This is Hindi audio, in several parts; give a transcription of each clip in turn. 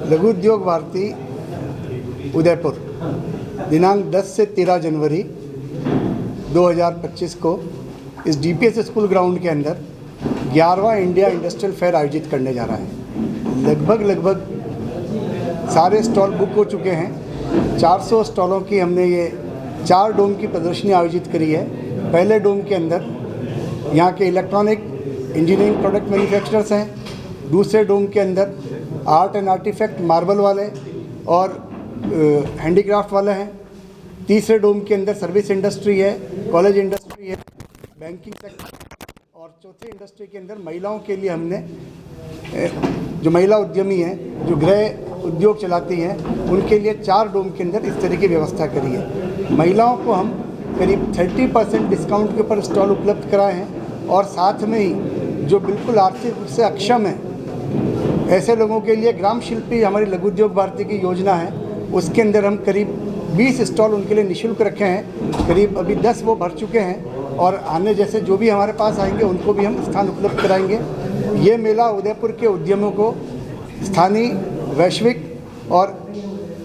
लघु उद्योग भारती उदयपुर दिनांक 10 से 13 जनवरी 2025 को इस डीपीएस स्कूल ग्राउंड के अंदर 11वां इंडिया इंडस्ट्रियल फेयर आयोजित करने जा रहा है। लगभग सारे स्टॉल बुक हो चुके हैं। 400 स्टॉलों की हमने ये 4 डोम की प्रदर्शनी आयोजित करी है। पहले डोम के अंदर यहाँ के इलेक्ट्रॉनिक इंजीनियरिंग प्रोडक्ट मैन्युफैक्चरर्स हैं। दूसरे डोम के अंदर आर्ट एंड आर्टिफैक्ट मार्बल वाले और हैंडीक्राफ्ट वाले हैं। तीसरे डोम के अंदर सर्विस इंडस्ट्री है, कॉलेज इंडस्ट्री है, बैंकिंग सेक्टर और चौथे इंडस्ट्री के अंदर महिलाओं के लिए हमने जो महिला उद्यमी हैं, जो गृह उद्योग चलाती हैं, उनके लिए 4 डोम के अंदर इस तरह की व्यवस्था करी है। महिलाओं को हम करीब 30% डिस्काउंट के ऊपर स्टॉल उपलब्ध कराए हैं और साथ में ही जो बिल्कुल आर्थिक रूप से अक्षम है ऐसे लोगों के लिए ग्राम शिल्पी हमारी लघु उद्योग भारती की योजना है, उसके अंदर हम करीब 20 स्टॉल उनके लिए निःशुल्क रखे हैं। करीब अभी 10 वो भर चुके हैं और आने जैसे जो भी हमारे पास आएंगे उनको भी हम स्थान उपलब्ध कराएंगे। ये मेला उदयपुर के उद्यमों को स्थानीय, वैश्विक और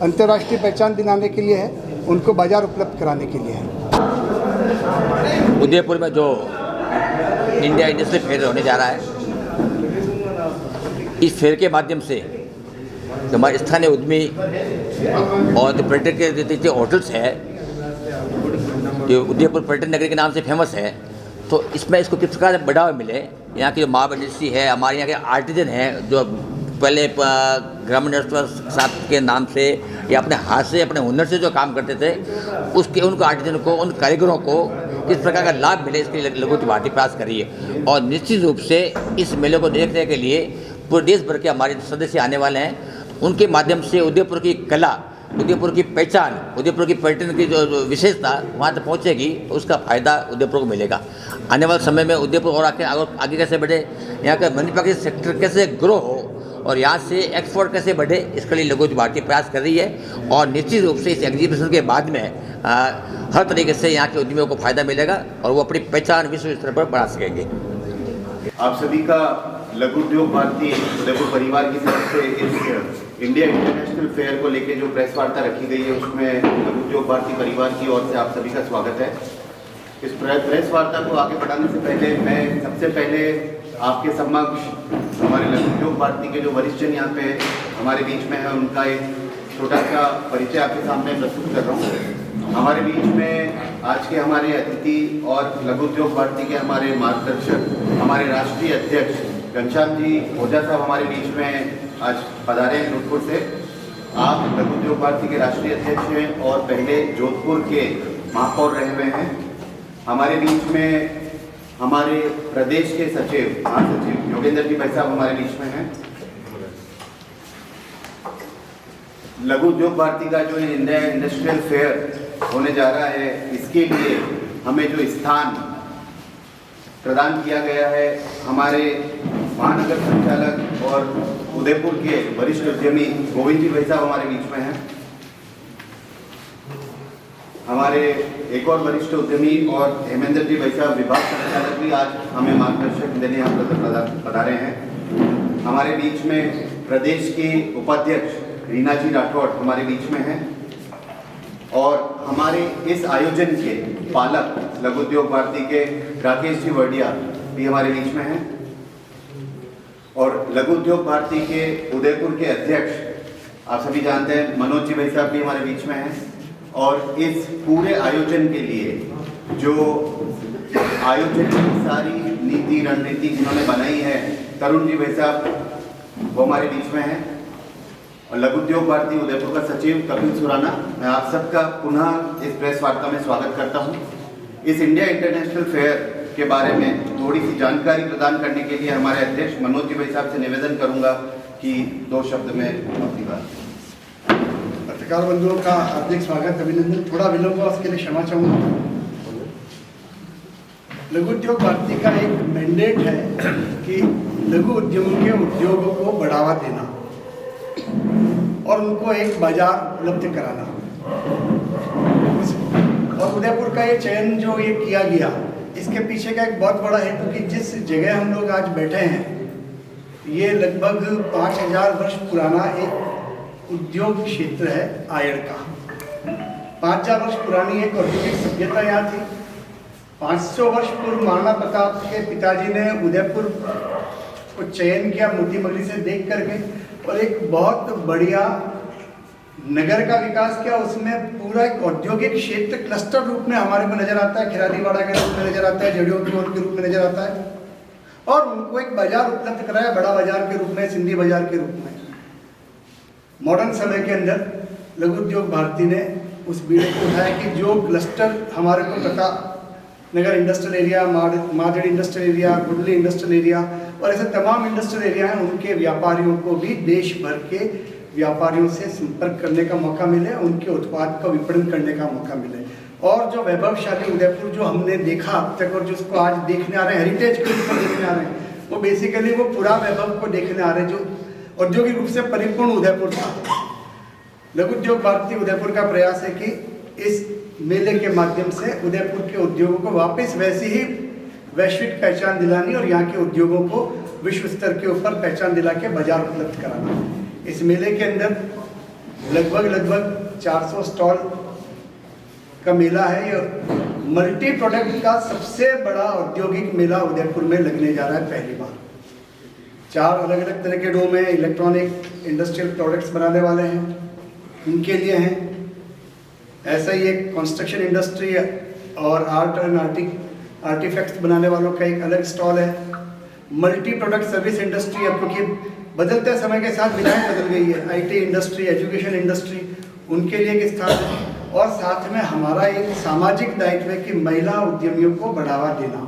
अंतर्राष्ट्रीय पहचान दिलाने के लिए है, उनको बाजार उपलब्ध कराने के लिए है। उदयपुर में जो इंडिया इंडस्ट्रियल फेयर होने जा रहा है, इस फेयर के माध्यम से जो हमारे स्थानीय उद्यमी और जो पर्यटन के जो होटल्स है, जो उदयपुर पर्यटन नगरी के नाम से फेमस है, तो इसमें इसको किस प्रकार से बढ़ावा मिले। यहाँ की जो मार्बल इंडस्ट्री है, हमारे यहाँ के आर्टिजन हैं जो पहले ग्रामीण साथ के नाम से या अपने हाथ से, अपने हुनर से जो काम करते थे, उसके उनको आर्टिजन को, उन कारीगरों को किस प्रकार का लाभ मिले, इसके लिए लघु उद्योग भारती प्रयास करी है। और निश्चित रूप से इस मेले को देखने के लिए पूरे देश भर के हमारे सदस्य आने वाले हैं। उनके माध्यम से उदयपुर की कला, उदयपुर की पहचान, उदयपुर की पर्यटन की जो विशेषता वहाँ तक पहुँचेगी, तो उसका फ़ायदा उदयपुर को मिलेगा। आने वाले समय में उदयपुर और आगे कैसे बढ़े, यहाँ का मैन्युफैक्चरिंग सेक्टर कैसे ग्रो हो और यहाँ से एक्सपोर्ट कैसे बढ़े, इसके लिए लघु उद्योग भारती प्रयास कर रही है। और निश्चित रूप से इस एग्जीबिशन के बाद में हर तरीके से यहाँ के उद्यमियों को फ़ायदा मिलेगा और वो अपनी पहचान विश्व स्तर पर बढ़ा सकेंगे। आप सभी का लघु उद्योग भारती उदयपुर परिवार की तरफ से इस इंडिया इंटरनेशनल फेयर को लेकर जो प्रेस वार्ता रखी गई है, उसमें लघु उद्योग भारती परिवार की ओर से आप सभी का स्वागत है। इस प्रेस वार्ता को आगे बढ़ाने से पहले मैं सबसे पहले आपके समक्ष हमारे लघु उद्योग भारती के जो वरिष्ठ जन यहाँ पे हमारे बीच में है, उनका एक छोटा सा परिचय आपके सामने प्रस्तुत कर रहा हूँ। हमारे बीच में आज के हमारे अतिथि और लघु उद्योग भारती के हमारे मार्गदर्शक, हमारे राष्ट्रीय अध्यक्ष घनश्याम जी ओझा साहब हमारे बीच में आज पधारे हैं जोधपुर से। आप लघु उद्योग भारती के राष्ट्रीय अध्यक्ष हैं और पहले जोधपुर के महापौर रहे हुए हैं। हमारे बीच में हमारे प्रदेश के सचिव, महासचिव योगेंद्र जी भाई साहब हमारे बीच में हैं। लघु उद्योग भारती का जो इंडिया इंडस्ट्रियल फेयर होने जा रहा है, इसके लिए हमें जो स्थान प्रदान किया गया है, हमारे महानगर संचालक और उदयपुर के वरिष्ठ उद्यमी गोविंद जी भाई साहब हमारे बीच में हैं। हमारे एक और वरिष्ठ उद्यमी और हेमेंद्र जी भाई साहब विभाग संचालक भी आज हमें मार्गदर्शक देने यहाँ पर पधारे हैं। हमारे बीच में प्रदेश की उपाध्यक्ष रीना जी राठौड़ हमारे बीच में हैं और हमारे इस आयोजन के पालक लघु उद्योग भारती के राकेश जी वर्डिया भी हमारे बीच में हैं और लघु उद्योग भारती के उदयपुर के अध्यक्ष आप सभी जानते हैं मनोज जी भाई साहब भी हमारे बीच में हैं। और इस पूरे आयोजन के लिए जो आयोजन की सारी नीति रणनीति जिन्होंने बनाई है, तरुण जी भाई साहब वो हमारे बीच में हैं। और लघु उद्योग भारती उदयपुर का सचिव कपिल सुराना, मैं आप सबका पुनः इस प्रेस वार्ता में स्वागत करता हूं। इस इंडिया इंटरनेशनल फेयर के बारे में थोड़ी सी जानकारी प्रदान करने के लिए हमारे अध्यक्ष मनोज जी भाई साहब से निवेदन करूंगा कि 2 शब्द में अपनी बात। पत्रकार बंधुओं का हार्दिक स्वागत, अभिनंदन। थोड़ा विलंब हुआ, उसके लिए क्षमा चाहूँगा। लघु उद्योग भारती का एक मैंडेट है कि लघु उद्यमों के उद्योगों को बढ़ावा देना और उनको एक बाजार उपलब्ध कराना। और उदयपुर का ये चयन जो ये किया गया, इसके पीछे का एक बहुत बड़ा हेतु कि जिस जगह हम लोग आज बैठे हैं ये लगभग 5000 वर्ष पुराना एक उद्योग क्षेत्र है आयड़ का। 5000 वर्ष पुरानी एक औद्योगिक सभ्यता यहाँ थी। 500 वर्ष पूर्व महाराणा प्रताप के पिताजी ने उदयपुर को चयन किया मोती मगली से देख करके, और एक बहुत बढ़िया नगर का विकास किया। उसमें पूरा एक औद्योगिक क्षेत्र क्लस्टर रूप में हमारे को नजर आता है, खिरादीवाड़ा के रूप में नजर आता है, जड़ियों की ओर के रूप में नजर आता है, और उनको एक बाजार उपलब्ध कराया बड़ा बाजार के रूप में, सिंधी बाजार के रूप में। मॉडर्न समय के अंदर लघु उद्योग भारती ने उस बीड़े को उठाया कि जो क्लस्टर हमारे को पता, Nagar industrial area, Madri industrial area, Gudli industrial area और ऐसे तमाम इंडस्ट्रियल एरिया हैं, उनके व्यापारियों को भी देश भर के व्यापारियों से संपर्क करने का मौका मिले, उनके उत्पाद का विपणन करने का मौका मिले। और जो वैभवशाली उदयपुर जो हमने देखा अब तक और जिसको आज देखने आ रहे हैं, हेरिटेज के रूप में देखने आ रहे हैं, वो बेसिकली वो पूरा वैभव को देखने आ रहे हैं जो औद्योगिक रूप से परिपूर्ण उदयपुर था। लघु उद्योग भारती उदयपुर का प्रयास है कि इस मेले के माध्यम से उदयपुर के उद्योगों को वापस वैसी ही वैश्विक पहचान दिलानी और यहाँ के उद्योगों को विश्व स्तर के ऊपर पहचान दिला के बाजार उपलब्ध कराना। इस मेले के अंदर लगभग 400 स्टॉल का मेला है। ये मल्टी प्रोडक्ट का सबसे बड़ा औद्योगिक मेला उदयपुर में लगने जा रहा है पहली बार। 4 अलग अलग तरह के डोम हैं, इलेक्ट्रॉनिक इंडस्ट्रियल प्रोडक्ट्स बनाने वाले हैं, उनके लिए हैं। ऐसा ही एक कंस्ट्रक्शन इंडस्ट्री और आर्ट एंड आर्टिफैक्ट्स बनाने वालों का एक अलग स्टॉल है। मल्टी प्रोडक्ट सर्विस इंडस्ट्री, अब क्योंकि बदलते समय के साथ विधाएं बदल गई है, आईटी इंडस्ट्री, एजुकेशन इंडस्ट्री, उनके लिए एक स्थान है। और साथ में हमारा एक सामाजिक दायित्व है कि महिला उद्यमियों को बढ़ावा देना।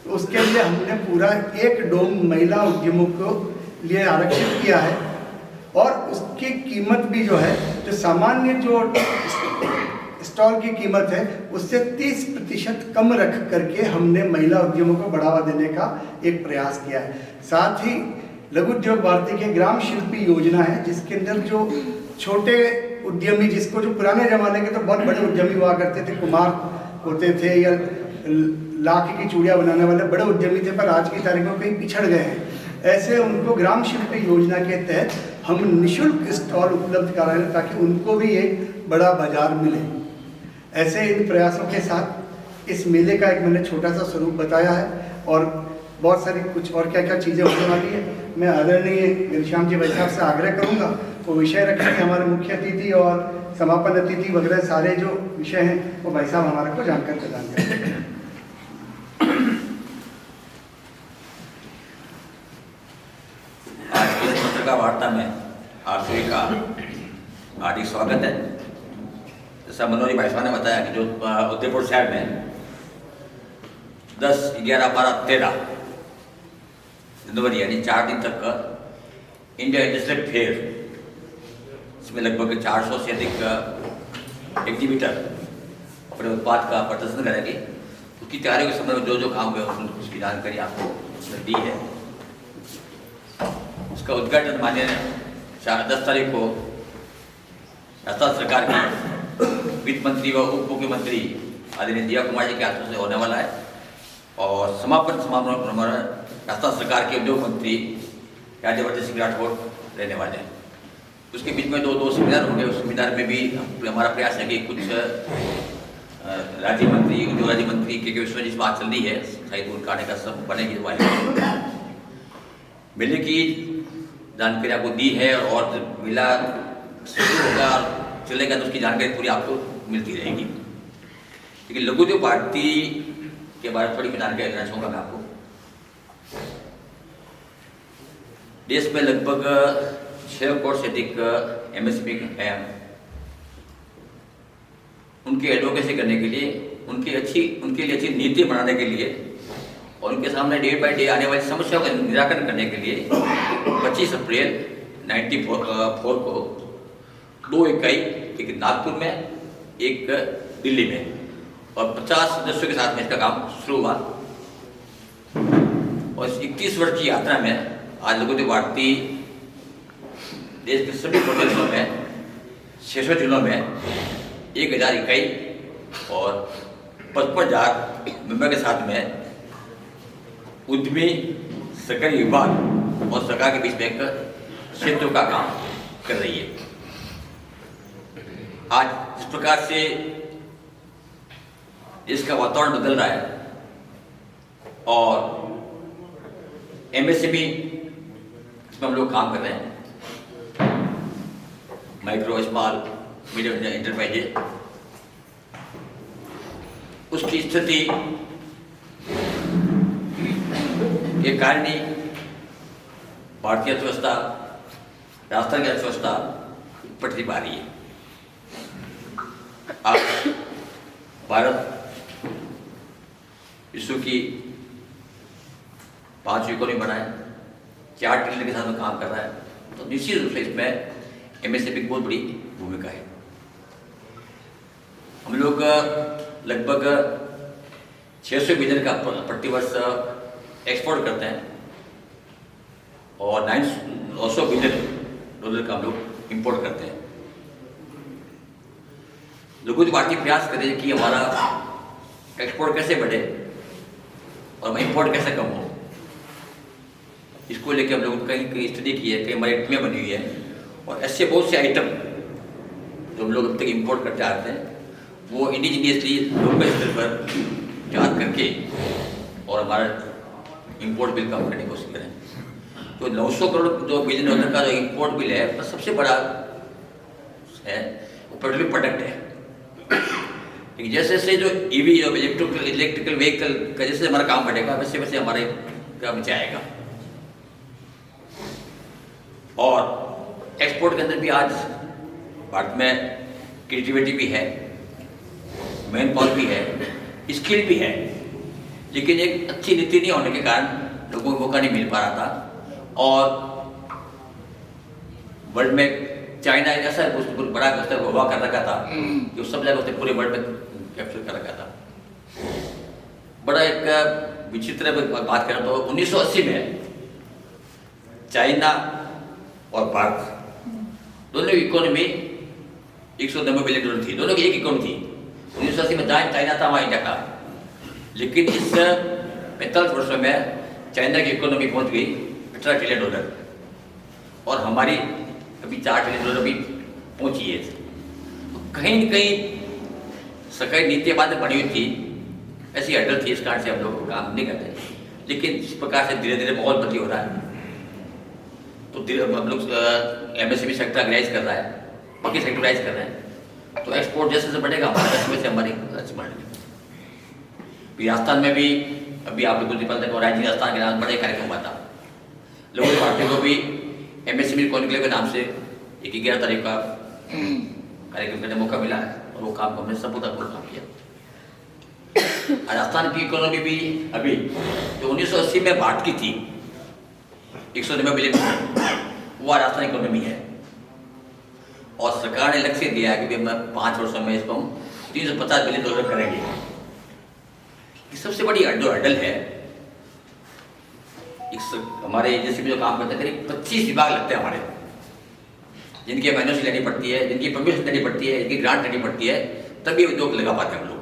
तो उसके लिए हमने पूरा एक डोम महिला उद्यमों को लिए आरक्षित किया है, और उसकी कीमत भी जो है, जो सामान्य जो स्टॉल की कीमत है उससे 30% कम रख करके हमने महिला उद्यमों को बढ़ावा देने का एक प्रयास किया है। साथ ही लघु उद्योग भारती के ग्राम शिल्पी योजना है, जिसके अंदर जो छोटे उद्यमी, जिसको जो पुराने जमाने के तो बहुत बड़े उद्यमी हुआ करते थे, कुमार होते थे या लाख की चूड़ियाँ बनाने वाले बड़े उद्यमी थे, पर आज की तारीख में कहीं पिछड़ गए हैं। ऐसे उनको ग्राम शिल्पी योजना के तहत हम निःशुल्क स्टॉल उपलब्ध करा रहे हैं ताकि उनको भी एक बड़ा बाजार मिले। ऐसे इन प्रयासों के साथ इस मेले का एक मैंने छोटा सा स्वरूप बताया है, और बहुत सारी कुछ और क्या क्या चीज़ें होने वाली है। मैं आदरणीय घनश्याम जी भाई साहब से आग्रह करूंगा वो विषय रखेंगे, हमारे मुख्य अतिथि और समापन अतिथि वगैरह सारे जो विषय हैं वो भाई साहब हमारे को जानकर प्रदान करेंगे। आज की पत्रकार वार्ता में आप सभी का हार्दिक स्वागत है। जैसा मनोज भाई साहब ने बताया कि जो उदयपुर शहर में 10, 11, 12, 13 जनवरी यानी 4 दिन तक का इंडिया इंडस्ट्रियल फेयर, इसमें लगभग 400 से अधिक एग्जीबिटर अपने उत्पाद का प्रदर्शन करेंगे। उसकी तैयारियों के समय में जो जो काम हुए उसकी जानकारी आपको उसमें दी है। उसका उद्घाटन माननीय 10 तारीख को राजस्थान सरकार की वित्त मंत्री व उप मुख्यमंत्री आदरणीय दिया कुमार जी के हाथों से होने वाला है, और समापन समारोह पर हमारा राजस्थान सरकार के उद्योग मंत्री राज्यवर्धन सिंह राठौड़ रहने वाले हैं। उसके बीच में दो सेमिनार होंगे। उस सेमिनार में भी हमारा प्रयास है कि कुछ राज्य मंत्री, उद्योग राज्य मंत्री के विश्वजित बात चल रही है, शायद उनका आने का सब बनेगी मेले की जानकारी आपको दी है, और मेला शुरू होगा और चलेगा तो उसकी जानकारी पूरी आपको मिलती रहेगी। लेकिन लघु उद्योग भारती के बारे में थोड़ी मैं जानकारी देना चाहूँगा मैं आपको। देश में लगभग 6 करोड़ से अधिक MSP हैं। उनकी एडवोकेसी करने के लिए, उनके लिए अच्छी नीति बनाने के लिए और उनके सामने डे बाय डे आने वाली समस्याओं का निराकरण करने के लिए 25 अप्रैल 1994 को 2 इकाई, एक नागपुर में, एक दिल्ली में, और 50 सदस्यों के साथ में इसका काम शुरू हुआ। और इस 21 वर्ष की यात्रा में आज लघु उद्योग भारती देश के सभी प्रदेशों में 600 जिलों में 1000 इकाई और 55,000 मेंबर के साथ में उद्यमी, सरकारी विभाग और सरकार के बीच में एक सेतु का काम कर रही है। आज जिस प्रकार से इसका वातावरण बदल रहा है और MSME इसमें हम लोग काम कर रहे हैं, माइक्रो स्मॉल मीडियम एंटरप्राइजेज, उसकी स्थिति के कारण ही भारतीय अर्थव्यवस्था, राजस्थान की अर्थव्यवस्था पटरी पा रही है। आज भारत विश्व की 5वीं इकोनॉमी बना है, 4 ट्रिलियन के साथ में काम कर रहा है, तो निश्चित रूप से इसमें MSME की बहुत बड़ी भूमिका है। हम लोग लगभग 600 बिलियन का प्रतिवर्ष एक्सपोर्ट करते हैं और 900 बिलियन डॉलर का हम लोग इंपोर्ट करते हैं। लोगों की पार्टी प्रयास करे कि हमारा एक्सपोर्ट कैसे बढ़े और हमारा इंपोर्ट कैसे कम हो। इसको लेकर हम लोग कहीं स्टडी की है, कई हमारी टीमें बनी हुई है और ऐसे बहुत से आइटम जो हम लोग अब तक इंपोर्ट करते आते हैं वो इंडिजीनियसली लोकल स्तर पर जांच करके और हमारा इंपोर्ट बिल कम करने की कोशिश करें। तो 900 करोड़ जो बिलियन डॉलर का जो इंपोर्ट बिल है तो सबसे बड़ा है वो पेट्रोलियम प्रोडक्ट है। लेकिन जैसे जैसे जो EV और इलेक्ट्रिकल व्हीकल का जैसे हमारा काम बढ़ेगा वैसे वैसे हमारे काम जाएगा। और एक्सपोर्ट के अंदर भी आज भारत में क्रिएटिविटी भी है, मैन पावर भी है, स्किल भी है, लेकिन एक अच्छी नीति नहीं होने के कारण लोगों को मौका नहीं मिल पा रहा था। और वर्ल्ड में चाइना एक ऐसा बड़ा हुआ कर रखा था जो सब जगह उसने पूरे वर्ल्ड में कैप्चर कर रखा था। बड़ा एक विचित्र बात करें तो 1980 में चाइना और भारत दोनों की इकोनॉमी 190 बिलियन डॉलर थी, दोनों की एक इकोनॉमी थी। 1980 में जहाँ चाइना था वहाँ इंडिया था, लेकिन इस 45 वर्षों में चाइना की इकोनॉमी पहुँच गई 18 ट्रिलियन डॉलर और हमारी अभी 4 ट्रिलियन डॉलर भी पहुँची है। कहीं न कहीं सरकारी नीतियाँ बाद में बनी हुई थी, ऐसी हडल थी, इस कारण से हम लोग काम नहीं करते। लेकिन इस प्रकार से धीरे धीरे माहौल बदली हो रहा है तो हम लोग MSME सेक्टर ऑर्गेनाइज कर रहा है, बाकी सेक्टराइज कर रहे हैं, तो एक्सपोर्ट जैसे से बढ़ेगा हमारे से हमारी अच्छी बढ़ेगी। राजस्थान में भी अभी आप कुछ दिन पहले राजधानी राजस्थान के नाम बड़े कार्यक्रम हुआ था। लोगों की पार्टी को भी MSME कॉन्क्लेव के नाम से 11 तारीख का कार्यक्रम करने मौका मिला है और वो काम हमने सफलतापूर्वक काम किया। राजस्थान की इकोनॉमी भी अभी जो 1980 में भारत की थी 190 बिलियन, वो राजस्थान इकोनॉमी है और सरकार ने लक्ष्य दिया है कि 5 वर्षों में इसको हम 350 बिलियन डॉलर करेंगे। सबसे बड़ी हडल है हमारे एजेंसी में जो काम करते हैं करीब 25 विभाग लगते हैं हमारे, जिनकी एनओसी लेनी पड़ती है, जिनकी परमिशन लेनी पड़ती है, जिनकी ग्रांट लेनी पड़ती है, तभी उद्योग लगा पाते हैं हम लोग।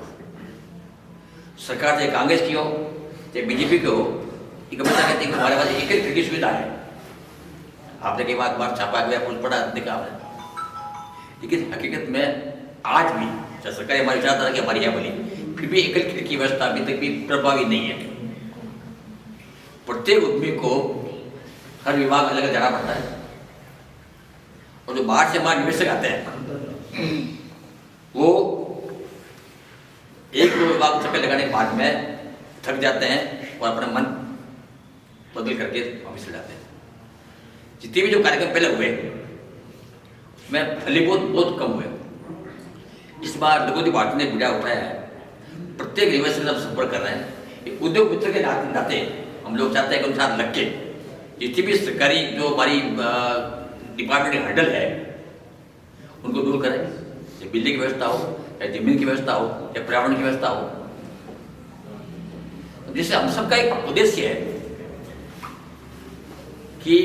सरकार चाहे कांग्रेस की हो चाहे BJP की हो, एक हमेशा कहते हैं कि हमारे पास एक खिड़की सुविधा है। आपने कई बार छापा गया कुछ पढ़ा देखा आपने, लेकिन हकीकत में आज भी सरकार हमारी विचारधारा की हमारी है बोली, फिर भी एकल खिड़की व्यवस्था अभी तक भी प्रभावी नहीं है। प्रत्येक उद्यमी को हर विभाग अलग अलग जाना पड़ता है और जो बाहर से हमारे निवेशक आते हैं वो एक दो विभाग चक्कर लगाने के बाद में थक जाते हैं और अपना मन बदल करके वापस चले जाते हैं। जितने भी जो कार्यक्रम पहले हुए उसमें फलीभूत बहुत कम हुए। इस बार लोगों पार्टी ने मीडिया उठाया है, प्रत्येक निवेशक से संपर्क कर रहे हैं। उद्योग मित्र के नाते हम लोग चाहते हैं कि उनके साथ लग के जितनी भी सरकारी जो हमारी डिपार्टमेंट हडल है उनको दूर करें, चाहे बिल्डिंग की व्यवस्था हो, चाहे जमीन की व्यवस्था हो, चाहे पर्यावरण की व्यवस्था हो। जिससे हम सबका एक उद्देश्य है कि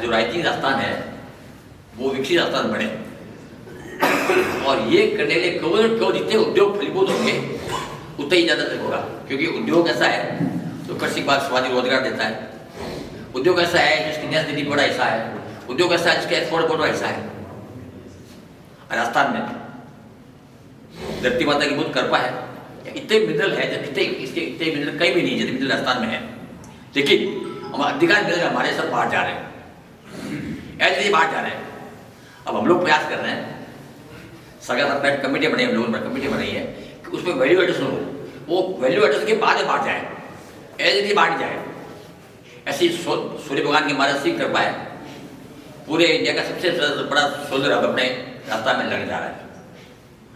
जो राजनीतिक राजस्थान है वो विकसित राजस्थान बने और ये करने के लिए केवल जितने उद्योग फलीभूत होंगे उतना ही ज़्यादा तक होगा, क्योंकि उद्योग ऐसा है जो कृषि के बाद समाजिक रोजगार देता है उद्योग ऐसा है जिसकी नेशनल जीडीपी बड़ा हिस्सा है, उद्योग ऐसा है जिसके एक्सपोर्ट बड़ा हिस्सा है। राजस्थान में धरती माता की बुद्ध कृपा है, इतने मिनरल है, इतने मिनरल कहीं भी नहीं जितने मिनरल राजस्थान में है। लेकिन हमारे अधिकांश मिनरल हमारे सब बाहर जा रहे हैं, ऐसे बाहर जा रहे हैं। अब हम लोग प्रयास कर रहे हैं, सरकार कमेटी बनी, हम लोगों ने कमेटी बनाई है कि उसमें वैल्यू एडिशन हो, वो वैल्यू एडिशन के बाद बाहर जाए, ऐसे बाहर जाए। ऐसी सूर्य भगवान की हमारा सिंह कृपा है, पूरे इंडिया का सबसे बड़ा सोलर हब अपने रास्ता में लगने जा रहा है।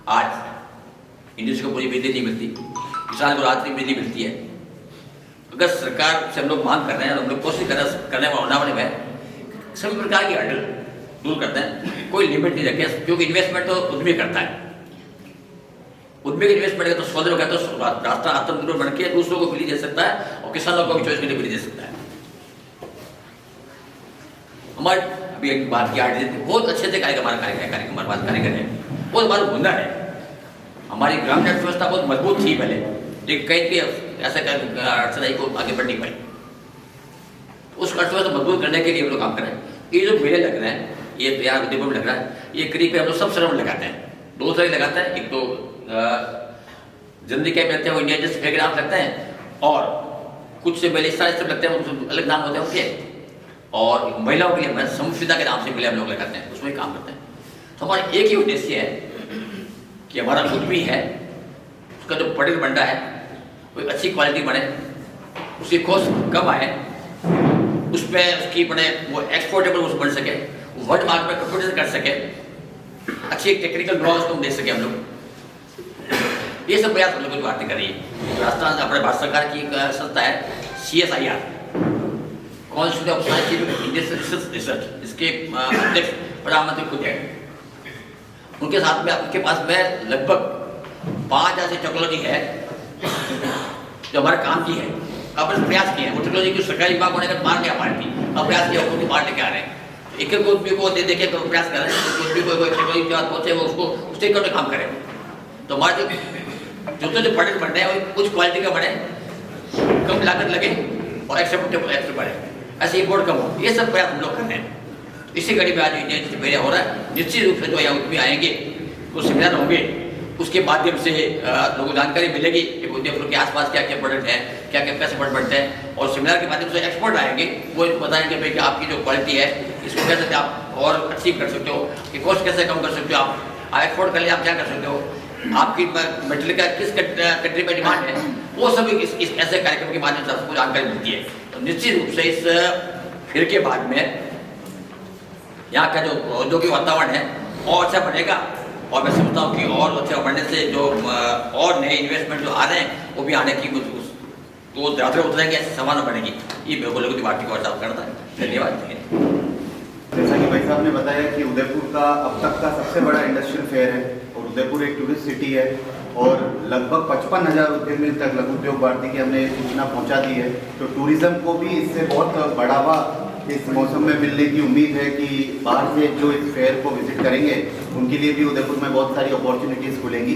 आज इंडस्ट्री को पूरी बिजली नहीं मिलती, किसान को रात में बिजली मिलती है। अगर सरकार से हम लोग मांग कर रहे हैं और हम लोग कोशिश करने वाले में सभी प्रकार की हर्डल दूर करते हैं, कोई लिमिट नहीं रखे, क्योंकि इन्वेस्टमेंट तो उद्यमी करता है। उद्यमी की इन्वेस्टमेंट तो सोलर का तो रास्ता आत्मनिर्भर बन के दूसरों को बिजली दे सकता है और किसानों को भी चॉइस के लिए बिजली दे सकता है। हमारे अभी एक बात की आर्टिस्ट बहुत अच्छे से कार्यक्रम हमारे पास कार्यक्रम है, बहुत हमारा हुनर है। हमारी ग्रामीण अर्थव्यवस्था बहुत मजबूत थी पहले, लेकिन कहीं भी ऐसा अर्थव्यवस्था को आगे बढ़ नहीं पाई। उस अर्थव्यवस्था मजबूत करने के लिए हम लोग काम कर रहे हैं। ये जो मेले लग रहे हैं, ये यहाँ उदयपुर में लग रहा है, ये करीब हम लोग सब शहरों में लगाते हैं। दो तरह लगाते हैं, एक तो जल्दी कैप लगते हैं, वो इंडिया इंडस्ट्री फेयर के नाम लगते हैं, और कुछ से मेले इस तरह लगते हैं, अलग नाम होते हैं उनके। और महिलाओं के लिए हम संविदा के नाम से मिले हम लोग लगाते हैं, उसमें काम करते हैं। तो हमारा एक ही उद्देश्य है कि हमारा उद्यमी है, उसका जो प्रोडक्ट बन रहा है वो अच्छी क्वालिटी बने, उसकी कॉस्ट कम आए, उसमें उसकी बने वो एक्सपोर्टेबल उस बन सके, वर्ल्ड मार्केट में कंपटीशन कर सके, अच्छी टेक्निकल ड्रॉ उसको दे सके हम लोग। ये सब प्रयास हम लोग की बातें कर रही है। राजस्थान अपने भारत सरकार की एक संस्था है CSIR, constitute of scientific industrial research, इसके अध्यक्ष प्रधानमंत्री खुद है। उनके साथ में उनके पास में लगभग 5 ऐसी टेक्नोलॉजी है जो हमारे काम की है। अब प्रयास किए हैं, वो टेक्नोलॉजी की सरकारी विभाग होने का मार नहीं आ पा रही थी, अब प्रयास किया उनको बाहर लेके आ रहे हैं। एक एक उद्यमी को दे के प्रयास कर रहे हैं, उद्यमी को टेक्नोलॉजी के बाद पहुंचे वो उसको उस तरीके से काम करें। तो हमारे जो प्रोडक्ट बन रहे हैं वो कुछ क्वालिटी का बने, कम लागत लगे और एक्सेप्टेबल बढ़े, ऐसे इम्पोर्ट कम हो। ये सब प्रयास हम लोग कर रहे हैं। इसी कड़ी में आज इंडिया इंडस्ट्री फेयर हो रहा है। निश्चित रूप से जो यहाँ उद्यमी आएंगे, कुछ सेमिनार होंगे, उसके माध्यम से लोगों को जानकारी मिलेगी कि उदयपुर के आसपास क्या क्या प्रोडक्ट है, क्या क्या कैसे बढ़ते हैं। और सेमिनार के माध्यम से एक्सपर्ट आएंगे, वो इनको बताएंगे भाई कि आपकी जो क्वालिटी है इसको कैसे आप और अच्छी कर सकते हो, कि कॉस्ट कैसे कम कर सकते हो, आप एक्सपोर्ट कर लिए आप क्या कर सकते हो, आपकी मटेरियल का किस कंट्री में डिमांड है, वो सब इस ऐसे कार्यक्रम के माध्यम से आपको जानकारी मिलती है। तो निश्चित रूप से इस फिर के बाद में यहाँ का जो औद्योगिक वातावरण है और अच्छा बनेगा, और मैं समझता हूँ कि और अच्छा बढ़ने से जो और नए इन्वेस्टमेंट जो आ रहे हैं वो भी आने की तो ज़्यादा उतरेंगे, ऐसी संभावना बढ़ेगी। ये बिल्कुल की पार्टी को वर्ताव करता है। धन्यवाद। जैसा कि भाई साहब ने बताया कि उदयपुर का अब तक का सबसे बड़ा इंडस्ट्रियल फेयर है और उदयपुर एक टूरिस्ट सिटी है और लगभग 55,000 उद्यमी तक लघु उद्योग भारती की हमने सूचना पहुंचा दी है। तो टूरिज्म को भी इससे बहुत बढ़ावा इस मौसम में मिलने की उम्मीद है कि बाहर से जो इस फेयर को विजिट करेंगे उनके लिए भी उदयपुर में बहुत सारी अपॉर्चुनिटीज़ खुलेंगी।